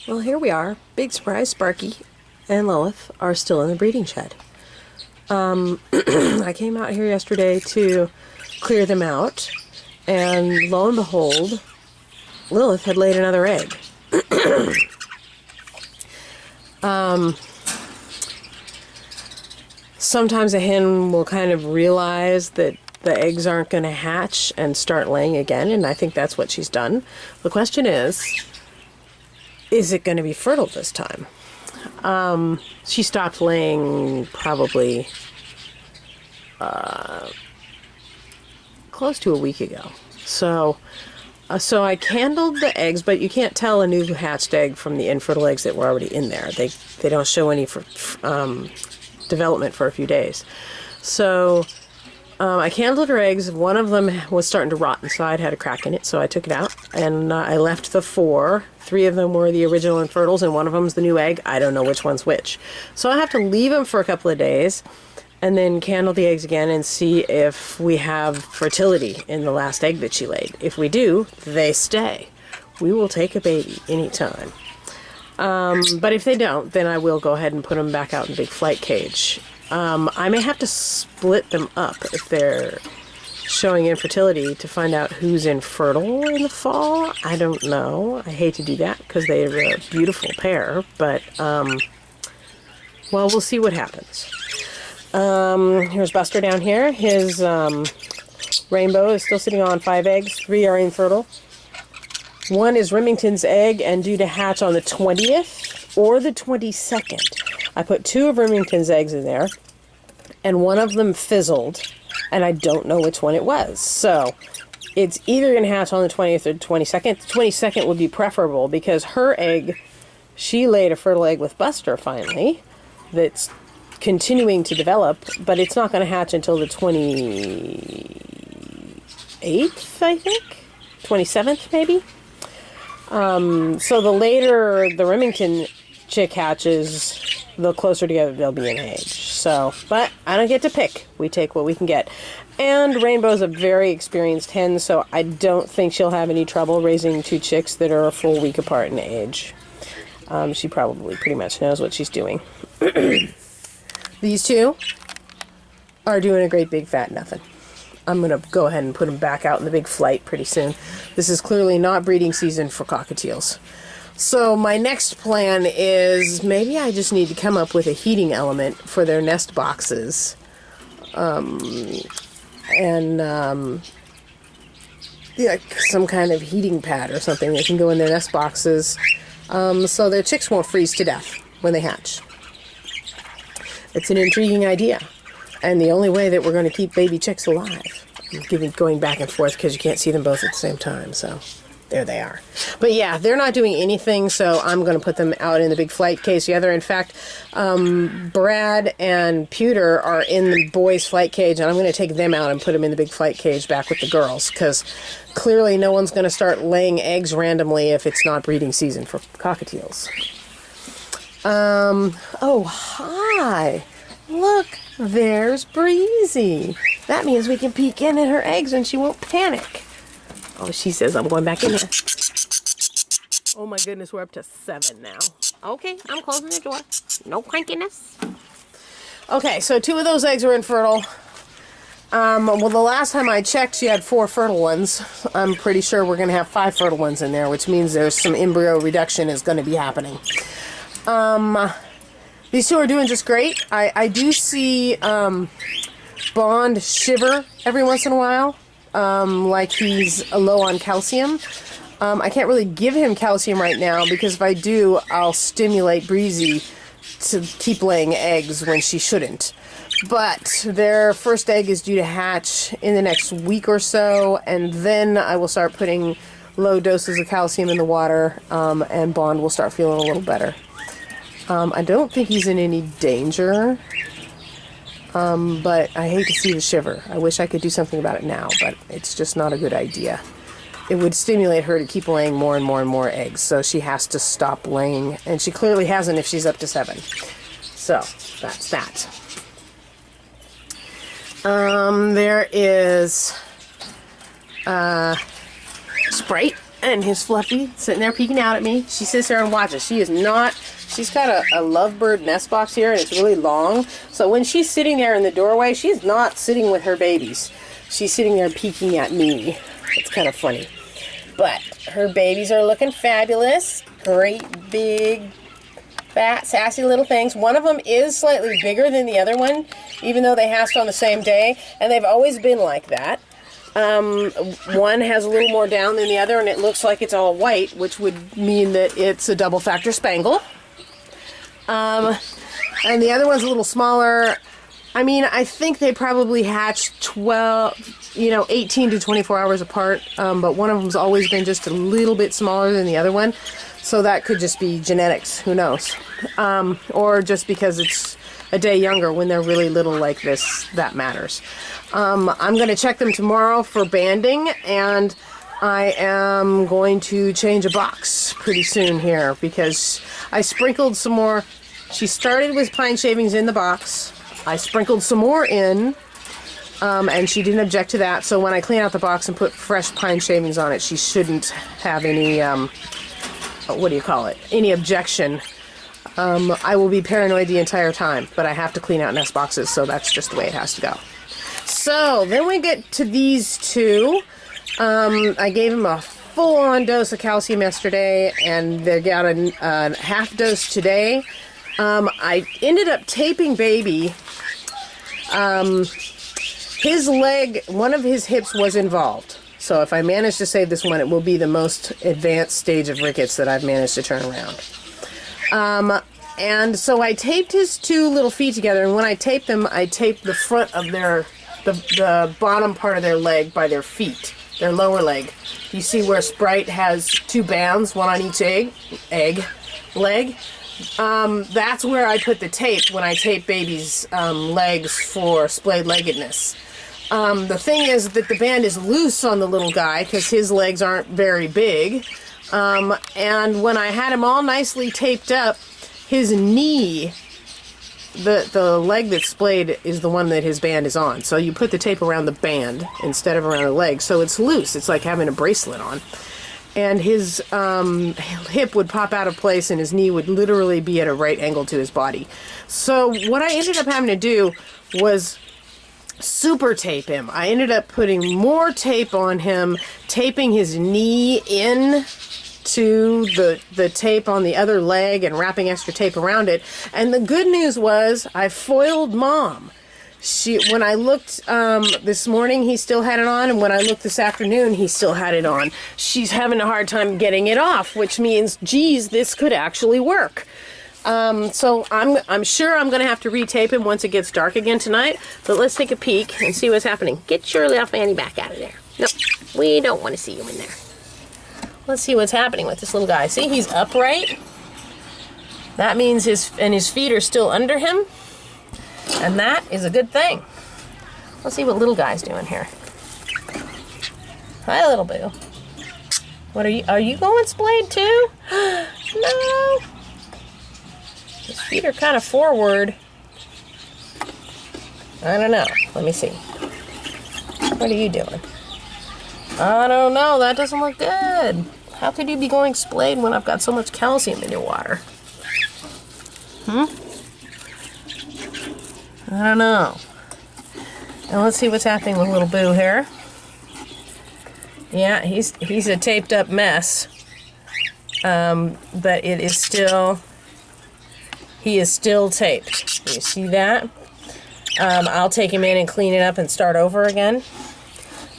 Well, here we are. Big surprise, Sparky and Lilith are still in the breeding shed. I came out here yesterday to clear them out, and lo and behold, Lilith had laid another egg. Sometimes a hen will kind of realize that the eggs aren't going to hatch and start laying again, and I think that's what she's done. The question is it going to be fertile this time? She stopped laying probably close to a week ago. So I candled the eggs, but you can't tell a new hatched egg from the infertile eggs that were already in there. They don't show any development for a few days. So I candled her eggs. One of them was starting to rot inside, had a crack in it, so I took it out, and I left the 4. 3 of them were the original infertiles, and one of them's the new egg. I don't know which one's which. So I have to leave them for a couple of days, and then candle the eggs again and see if we have fertility in the last egg that she laid. If we do, they stay. We will take a baby anytime. But if they don't, then I will go ahead and put them back out in the big flight cage. I may have to split them up if they're showing infertility to find out who's infertile in the fall. I don't know. I hate to do that because they're a beautiful pair, but, well, we'll see what happens. Here's Buster down here. His rainbow is still sitting on 5 eggs. 3 are infertile. 1 is Remington's egg and due to hatch on the 20th or the 22nd. I put 2 of Remington's eggs in there, and one of them fizzled, and I don't know which one it was. So it's either going to hatch on the 20th or the 22nd. The 22nd would be preferable because her egg, she laid a fertile egg with Buster finally that's continuing to develop, but it's not going to hatch until the 28th, I think? 27th, maybe? So the later the Remington chick hatches, the closer together they'll be in age. So, but I don't get to pick. We take what we can get. And Rainbow's a very experienced hen, so I don't think she'll have any trouble raising 2 chicks that are a full week apart in age. She probably pretty much knows what she's doing. These 2 are doing a great big fat nothing. I'm going to go ahead and put them back out in the big flight pretty soon. This is clearly not breeding season for cockatiels. So my next plan is maybe I just need to come up with a heating element for their nest boxes. Yeah, some kind of heating pad or something that can go in their nest boxes so their chicks won't freeze to death when they hatch. It's an intriguing idea. And the only way that we're going to keep baby chicks alive. I'm going back and forth because you can't see them both at the same time, so there they are. But yeah, they're not doing anything, so I'm going to put them out in the big flight cage together. In fact, Brad and Pewter are in the boys' flight cage, and I'm going to take them out and put them in the big flight cage back with the girls, because clearly no one's going to start laying eggs randomly if it's not breeding season for cockatiels. Oh, hi! Look, there's Breezy. That means we can peek in at her eggs and she won't panic. Oh, she says I'm going back in here. Oh my goodness, we're up to 7 now. Okay, I'm closing the door. No crankiness. Okay, so 2 of those eggs are infertile. Well, the last time I checked, she had 4 fertile ones. I'm pretty sure we're going to have 5 fertile ones in there, which means there's some embryo reduction is going to be happening. These 2 are doing just great. I do see Bond shiver every once in a while, like he's low on calcium. I can't really give him calcium right now because if I do, I'll stimulate Breezy to keep laying eggs when she shouldn't. But their first egg is due to hatch in the next week or so, and then I will start putting low doses of calcium in the water, and Bond will start feeling a little better. I don't think he's in any danger, but I hate to see the shiver. I wish I could do something about it now, but it's just not a good idea. It would stimulate her to keep laying more and more and more eggs, so she has to stop laying, and she clearly hasn't if she's up to 7. So, that's that. There is Sprite and his Fluffy sitting there peeking out at me. She sits there and watches. She is not, she's got a lovebird nest box here, and it's really long. So when she's sitting there in the doorway, she's not sitting with her babies. She's sitting there peeking at me. It's kind of funny. But her babies are looking fabulous. Great big, fat, sassy little things. One of them is slightly bigger than the other one, even though they hatched on the same day, and they've always been like that. One has a little more down than the other, and it looks like it's all white, which would mean that it's a double factor spangle. And the other one's a little smaller. I mean, I think they probably hatched 18 to 24 hours apart, but one of them's always been just a little bit smaller than the other one. So that could just be genetics, who knows? Or just because it's a day younger when they're really little like this, that matters. I'm going to check them tomorrow for banding, and I am going to change a box pretty soon here because I sprinkled some more. She started with pine shavings in the box. I sprinkled some more in, and she didn't object to that. So when I clean out the box and put fresh pine shavings on it, she shouldn't have any, any objection. I will be paranoid the entire time, but I have to clean out nest boxes, so that's just the way it has to go. So then we get to these two. I gave them a full-on dose of calcium yesterday, and they got a half dose today. I ended up taping Baby. His leg, one of his hips was involved. So if I manage to save this one, it will be the most advanced stage of rickets that I've managed to turn around. And so I taped his two little feet together, and when I taped them, I taped the front of the bottom part of their leg by their feet, their lower leg. You see where Sprite has two bands, one on each leg? That's where I put the tape when I tape Baby's legs for splayed-leggedness. The thing is that the band is loose on the little guy because his legs aren't very big. And when I had him all nicely taped up, his knee, the leg that's splayed is the one that his band is on. So you put the tape around the band instead of around the leg. So it's loose. It's like having a bracelet on. And his hip would pop out of place and his knee would literally be at a right angle to his body. So what I ended up having to do was super tape him. I ended up putting more tape on him, taping his knee in to the tape on the other leg and wrapping extra tape around it. And the good news was I foiled Mom. When I looked this morning, he still had it on, and when I looked this afternoon, he still had it on. She's having a hard time getting it off, which means, geez, this could actually work. So I'm sure I'm going to have to retape him once it gets dark again tonight, but let's take a peek and see what's happening. Get your little fanny back out of there. Nope, we don't want to see you in there. Let's see what's happening with this little guy. See, he's upright. That means his feet are still under him. And that is a good thing. Let's see what little guy's doing here. Hi, little boo. What are you going splayed too? No. His feet are kind of forward. I don't know. Let me see. What are you doing? I don't know. That doesn't look good. How could you be going splayed when I've got so much calcium in your water? I don't know. And let's see what's happening with little Boo here. Yeah, he's a taped up mess. But it is still, he is still taped. You see that? I'll take him in and clean it up and start over again.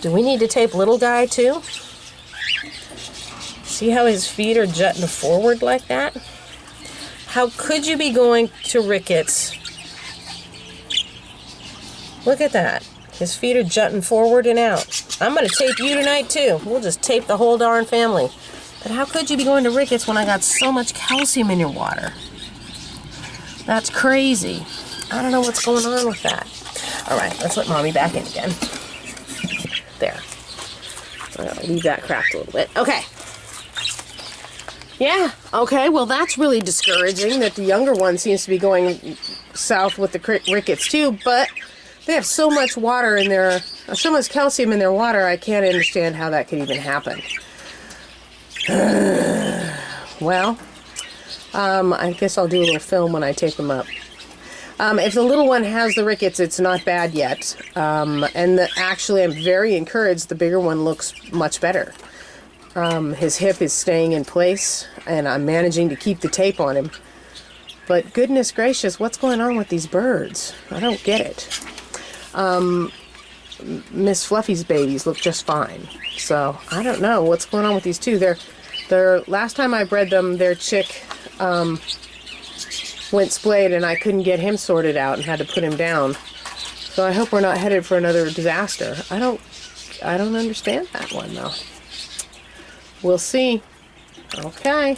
Do we need to tape little guy too? See how his feet are jutting forward like that? How could you be going to rickets? Look at that. His feet are jutting forward and out. I'm going to tape you tonight, too. We'll just tape the whole darn family. But how could you be going to rickets when I got so much calcium in your water? That's crazy. I don't know what's going on with that. All right, let's let Mommy back in again. There. I'll leave that cracked a little bit. Okay. Yeah, okay, well that's really discouraging that the younger one seems to be going south with the rickets, too, but they have so much water in their, so much calcium in their water, I can't understand how that could even happen. Well, I guess I'll do a little film when I take them up. If the little one has the rickets, it's not bad yet. Actually, I'm very encouraged. The bigger one looks much better. His hip is staying in place, and I'm managing to keep the tape on him. But goodness gracious, what's going on with these birds? I don't get it. Miss Fluffy's babies look just fine. So, I don't know what's going on with these two. Last time I bred them, their chick went splayed, and I couldn't get him sorted out and had to put him down. So I hope we're not headed for another disaster. I don't understand that one, though. We'll see. Okay.